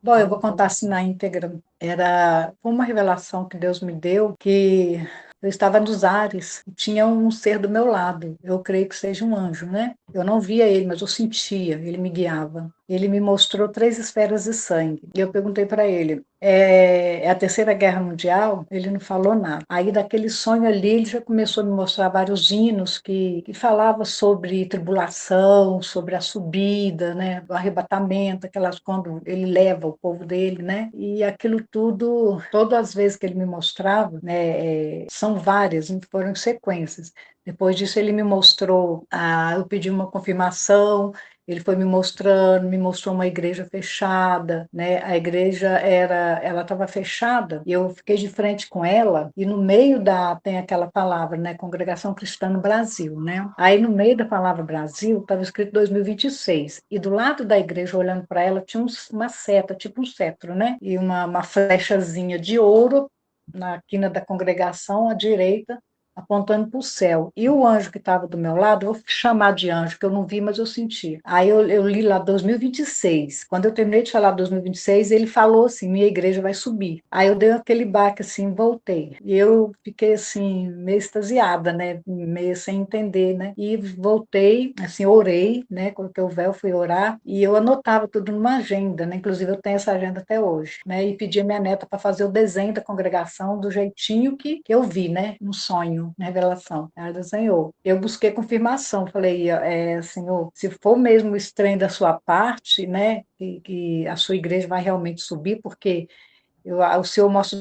Bom, eu vou contar assim na íntegra. Foi uma revelação que Deus me deu que eu estava nos ares e tinha um ser do meu lado. Eu creio que seja um anjo, né? Eu não via ele, mas eu sentia, ele me guiava. Ele me mostrou três esferas de sangue. E eu perguntei para ele: é a Terceira Guerra Mundial? Ele não falou nada. Aí, daquele sonho ali, ele já começou a me mostrar vários hinos que falavam sobre tribulação, sobre a subida, né? O arrebatamento, aquelas quando ele leva o povo dele, né? E aquilo tudo, todas as vezes que ele me mostrava, né? São várias, foram em sequências. Depois disso, ele me mostrou, eu pedi uma confirmação, ele foi me mostrando, me mostrou uma igreja fechada, né? A igreja ela estava fechada e eu fiquei de frente com ela e no meio tem aquela palavra, né? Congregação Cristã no Brasil, né? Aí no meio da palavra Brasil estava escrito 2026 e do lado da igreja olhando para ela tinha uma seta, tipo um cetro, né? E uma flechazinha de ouro na quina da congregação à direita apontando para o céu. E o anjo que estava do meu lado, eu vou chamar de anjo, que eu não vi, mas eu senti. Aí eu li lá 2026. Quando eu terminei de falar 2026, ele falou assim: minha igreja vai subir. Aí eu dei aquele baque assim, voltei. E eu fiquei assim, meio extasiada, né? Meio sem entender, né? E voltei, assim, orei, né? Coloquei o véu, fui orar, e eu anotava tudo numa agenda, né? Inclusive eu tenho essa agenda até hoje, né? E pedi a minha neta para fazer o desenho da congregação do jeitinho que eu vi, né? No sonho, na revelação. Ela desenhou. Eu busquei confirmação, falei, Senhor, se for mesmo estranho da sua parte, né? Que a sua igreja vai realmente subir, porque o Senhor mostra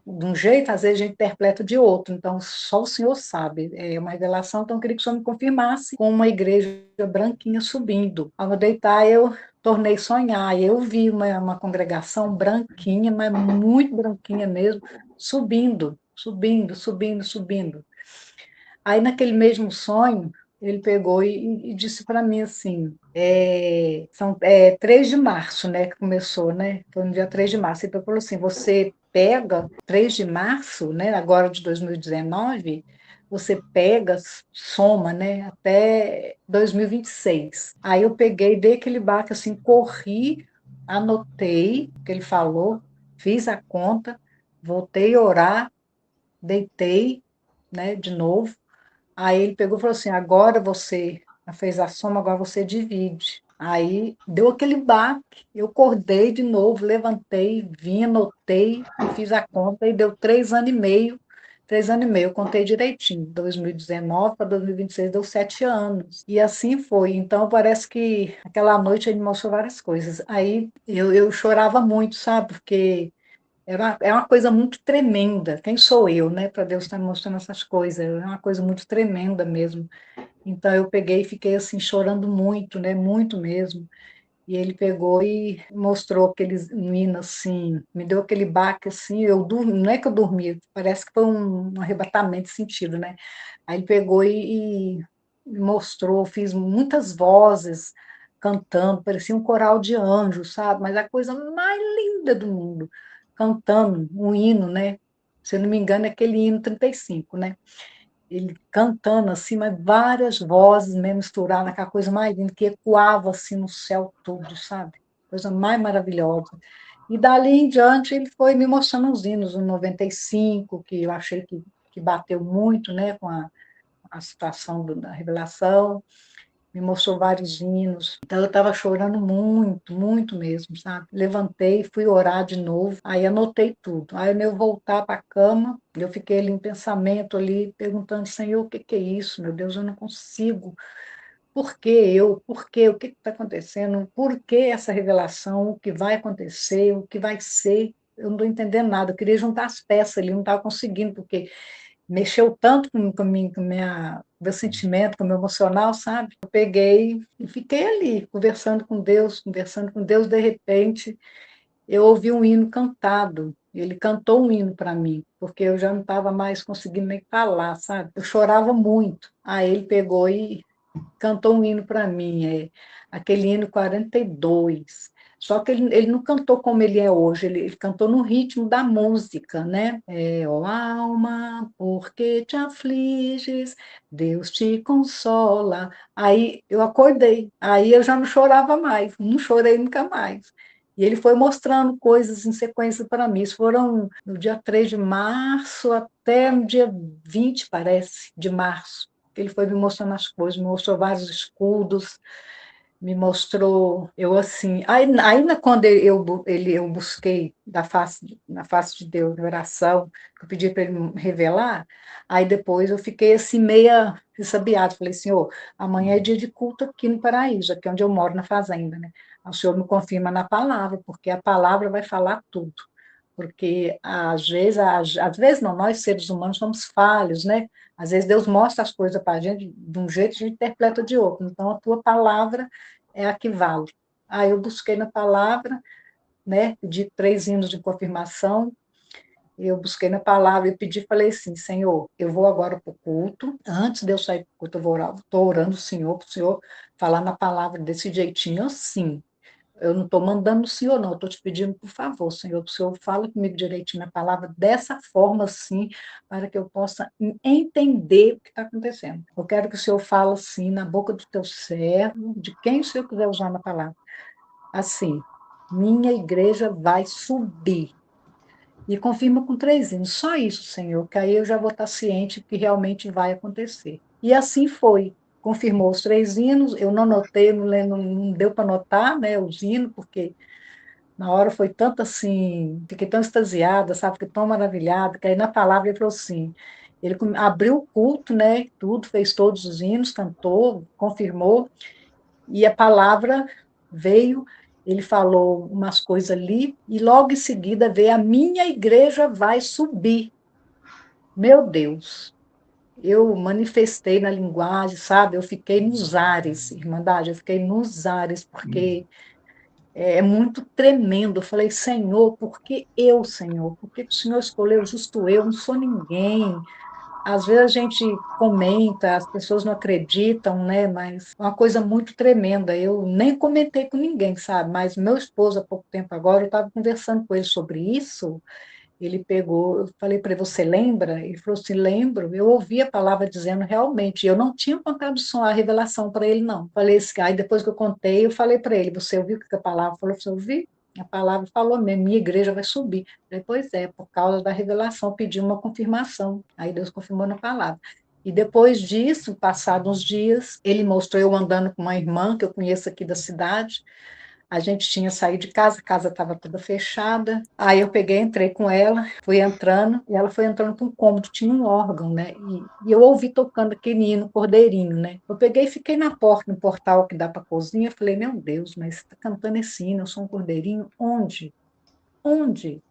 de um jeito, às vezes a gente interpreta de outro, então só o Senhor sabe, é uma revelação, então eu queria que o Senhor me confirmasse com uma igreja branquinha subindo. Ao eu deitar, eu tornei sonhar, e eu vi uma congregação branquinha, mas muito branquinha mesmo, subindo, subindo, subindo, subindo. Aí, naquele mesmo sonho, ele pegou e disse para mim assim, 3 de março, né, que começou, né, foi no dia 3 de março, ele falou assim, você pega 3 de março, né, agora de 2019, você pega, soma, né, até 2026. Aí eu peguei, dei aquele baque assim, corri, anotei o que ele falou, fiz a conta, voltei a orar, deitei, né, de novo. Aí ele pegou e falou assim: agora você fez a soma, agora você divide. Aí deu aquele baque, eu acordei de novo, levantei, vim, anotei e fiz a conta e deu 3 anos e meio. 3 anos e meio, eu contei direitinho. 2019 para 2026 deu 7 anos. E assim foi. Então parece que aquela noite ele mostrou várias coisas. Aí eu chorava muito, sabe? Porque é uma coisa muito tremenda. Quem sou eu, né, para Deus estar me mostrando essas coisas? É uma coisa muito tremenda mesmo. Então eu peguei e fiquei assim chorando muito, né, muito mesmo. E ele pegou e mostrou aqueles meninos assim, me deu aquele baque assim, eu dormi, não é que eu dormi, parece que foi um arrebatamento de sentido, né? Aí ele pegou e mostrou, fiz muitas vozes cantando, parecia um coral de anjos, sabe? Mas a coisa mais linda do mundo, cantando um hino, né? Se eu não me engano, é aquele hino 35, né? Ele cantando assim, mas várias vozes mesmo misturadas, aquela coisa mais linda, que ecoava assim no céu todo, sabe? Coisa mais maravilhosa. E dali em diante ele foi me mostrando uns hinos, o 95, que eu achei que bateu muito, né, com a situação da revelação, me mostrou vários hinos. Então eu estava chorando muito, muito mesmo, sabe? Levantei, fui orar de novo, aí anotei tudo. Aí eu voltar para a cama, eu fiquei ali em pensamento ali, perguntando, Senhor, o que que é isso? Meu Deus, eu não consigo. Por que eu? Por quê? O que está acontecendo? Por que essa revelação? O que vai acontecer? O que vai ser? Eu não estou entendendo nada. Eu queria juntar as peças ali, não estava conseguindo, porque mexeu tanto com meu sentimento, com o meu emocional, sabe? Eu peguei e fiquei ali, conversando com Deus, de repente, eu ouvi um hino cantado, ele cantou um hino para mim, porque eu já não estava mais conseguindo nem falar, sabe? Eu chorava muito. Aí ele pegou e cantou um hino para mim, aquele hino 42. Só que ele não cantou como ele é hoje, ele cantou no ritmo da música, né? Ó alma, por que te afliges? Deus te consola. Aí eu acordei, aí eu já não chorava mais, não chorei nunca mais. E ele foi mostrando coisas em sequência para mim. Isso foram no dia 3 de março até no dia 20, parece, de março. Ele foi me mostrando as coisas, me mostrou vários escudos, me mostrou, eu assim, ainda quando eu busquei na face de Deus, em oração, eu pedi para ele me revelar, aí depois eu fiquei assim meia ressabiada, falei, Senhor, amanhã é dia de culto aqui no Paraíso, aqui onde eu moro, na fazenda, né? O Senhor me confirma na palavra, porque a palavra vai falar tudo. Porque às vezes não, nós seres humanos somos falhos, né? Às vezes Deus mostra as coisas para a gente de um jeito e a gente interpreta de outro. Então, a tua palavra é a que vale. Aí eu busquei na palavra, né? Pedi 3 hinos de confirmação, eu busquei na palavra e pedi, falei assim, Senhor, eu vou agora para o culto, antes de eu sair para o culto, eu vou orar, estou orando o Senhor, para o Senhor falar na palavra desse jeitinho assim. Eu não estou mandando o Senhor, não, eu estou te pedindo, por favor, Senhor, o Senhor fala comigo direitinho na palavra, dessa forma, assim, para que eu possa entender o que está acontecendo. Eu quero que o Senhor fale assim, na boca do teu servo, de quem o Senhor quiser usar na palavra. Assim, minha igreja vai subir. E confirma com 3 hinos. Só isso, Senhor, que aí eu já vou estar ciente que realmente vai acontecer. E assim foi. Confirmou os 3 hinos, eu não notei, não deu para notar, né, os hinos, porque na hora foi tanto assim, fiquei tão extasiada, sabe, fiquei tão maravilhada, que aí na palavra ele falou assim, ele abriu o culto, né, tudo, fez todos os hinos, cantou, confirmou, e a palavra veio, ele falou umas coisas ali, e logo em seguida veio, a minha igreja vai subir. Meu Deus, eu manifestei na linguagem, sabe? Eu fiquei nos ares, Irmandade, eu fiquei nos ares, porque é muito tremendo. Eu falei, Senhor, por que eu, Senhor? Por que o Senhor escolheu justo eu? Não sou ninguém. Às vezes a gente comenta, as pessoas não acreditam, né? Mas é uma coisa muito tremenda. Eu nem comentei com ninguém, sabe? Mas meu esposo, há pouco tempo agora, eu estava conversando com ele sobre isso. Ele pegou, eu falei para ele, você lembra? Ele falou assim, lembro. Eu ouvi a palavra dizendo realmente. Eu não tinha contado a revelação para ele, não. Falei assim, aí depois que eu contei, eu falei para ele, você ouviu o que a palavra falou? Você ouviu? A palavra falou mesmo, minha igreja vai subir. Depois por causa da revelação, pedi uma confirmação. Aí Deus confirmou na palavra. E depois disso, passados uns dias, ele mostrou eu andando com uma irmã que eu conheço aqui da cidade. A gente tinha saído de casa, a casa estava toda fechada. Aí eu peguei, entrei com ela, fui entrando, e ela foi entrando para um cômodo, tinha um órgão, né? E eu ouvi tocando aquele hino, cordeirinho, né? Eu peguei e fiquei na porta, no portal que dá para a cozinha. Falei, meu Deus, mas você está cantando esse hino, eu sou um cordeirinho? Onde? Onde?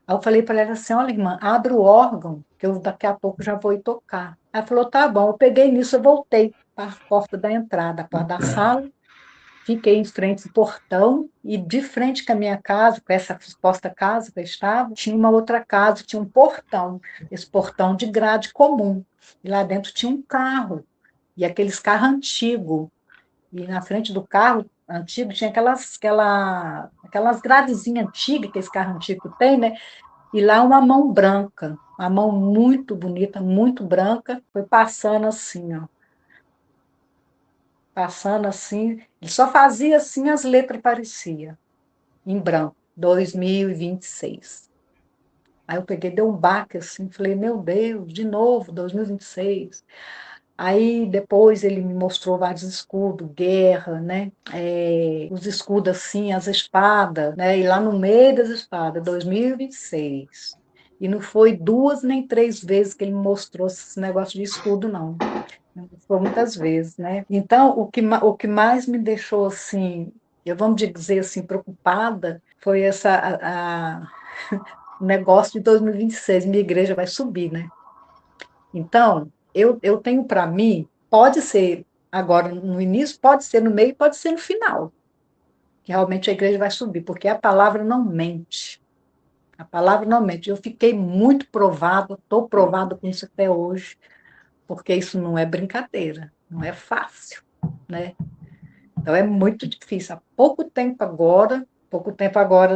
Aí eu falei para ela assim: olha, irmã, abre o órgão, que eu daqui a pouco já vou ir tocar. Ela falou: tá bom. Eu peguei nisso, eu voltei para a porta da entrada, para da sala. Fiquei em frente ao portão e de frente com a minha casa, com essa suposta casa que eu estava, tinha uma outra casa, tinha um portão, esse portão de grade comum. E lá dentro tinha um carro, e aqueles carros antigos. E na frente do carro antigo tinha aquelas gradezinhas antigas que esse carro antigo tem, né? E lá uma mão branca, uma mão muito bonita, muito branca, foi passando assim, ele só fazia assim, as letras pareciam em branco, 2026. Aí eu peguei, dei um baque assim, falei, meu Deus, de novo, 2026. Aí depois ele me mostrou vários escudos, guerra, né? Os escudos assim, as espadas, né? E lá no meio das espadas, 2026. E não foi 2 nem 3 vezes que ele me mostrou esse negócio de escudo, não. Foi muitas vezes, né? Então, o que mais me deixou assim, eu vamos dizer assim, preocupada, foi o negócio de 2026, minha igreja vai subir, né? Então, eu tenho para mim, pode ser agora no início, pode ser no meio, pode ser no final, que realmente a igreja vai subir, porque a palavra não mente. A palavra não mente. Eu fiquei muito provada, estou provada com isso até hoje, porque isso não é brincadeira, não é fácil, né? Então é muito difícil. Há pouco tempo agora,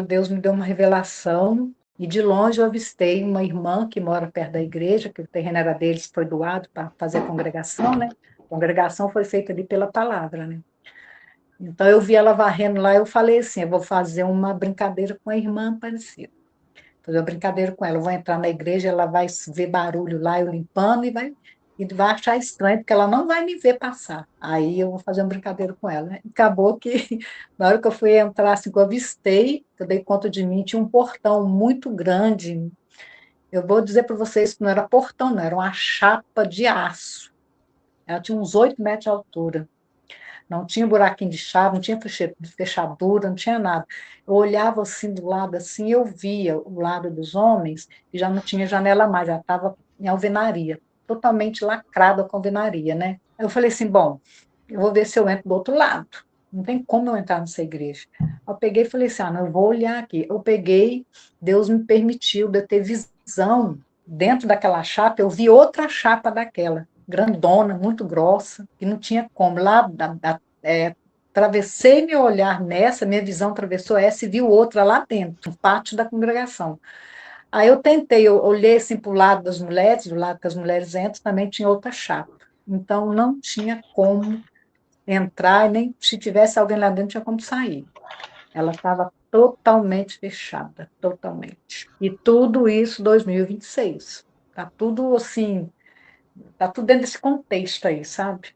Deus me deu uma revelação e de longe eu avistei uma irmã que mora perto da igreja, que o terreno era deles, foi doado para fazer a congregação, né? A congregação foi feita ali pela palavra, né? Então eu vi ela varrendo lá, eu falei assim, eu vou fazer uma brincadeira com a irmã Aparecida. Fazer uma brincadeira com ela, eu vou entrar na igreja, ela vai ver barulho lá, eu limpando, e vai achar estranho, porque ela não vai me ver passar. Aí eu vou fazer uma brincadeira com ela, né? Acabou que, na hora que eu fui entrar, assim, que eu avistei, que eu dei conta de mim, tinha um portão muito grande. Eu vou dizer para vocês que não era portão, não, era uma chapa de aço. Ela tinha uns 8 metros de altura. Não tinha buraquinho de chave, não tinha fechadura, não tinha nada. Eu olhava assim do lado, assim, eu via o lado dos homens, e já não tinha janela mais, já estava em alvenaria, totalmente lacrada com alvenaria, né? Eu falei assim, bom, eu vou ver se eu entro do outro lado. Não tem como eu entrar nessa igreja. Eu peguei e falei assim, ah, não, eu vou olhar aqui. Eu peguei, Deus me permitiu de eu ter visão dentro daquela chapa, eu vi outra chapa daquela, grandona, muito grossa, que não tinha como. Lá, travessei meu olhar nessa, minha visão atravessou essa e vi outra lá dentro, no pátio da congregação. Aí eu tentei, eu olhei assim para o lado das mulheres, do lado que as mulheres entram, também tinha outra chapa. Então não tinha como entrar, e nem se tivesse alguém lá dentro, não tinha como sair. Ela estava totalmente fechada, totalmente. E tudo isso 2026. Tá tudo assim, tá tudo dentro desse contexto aí, sabe?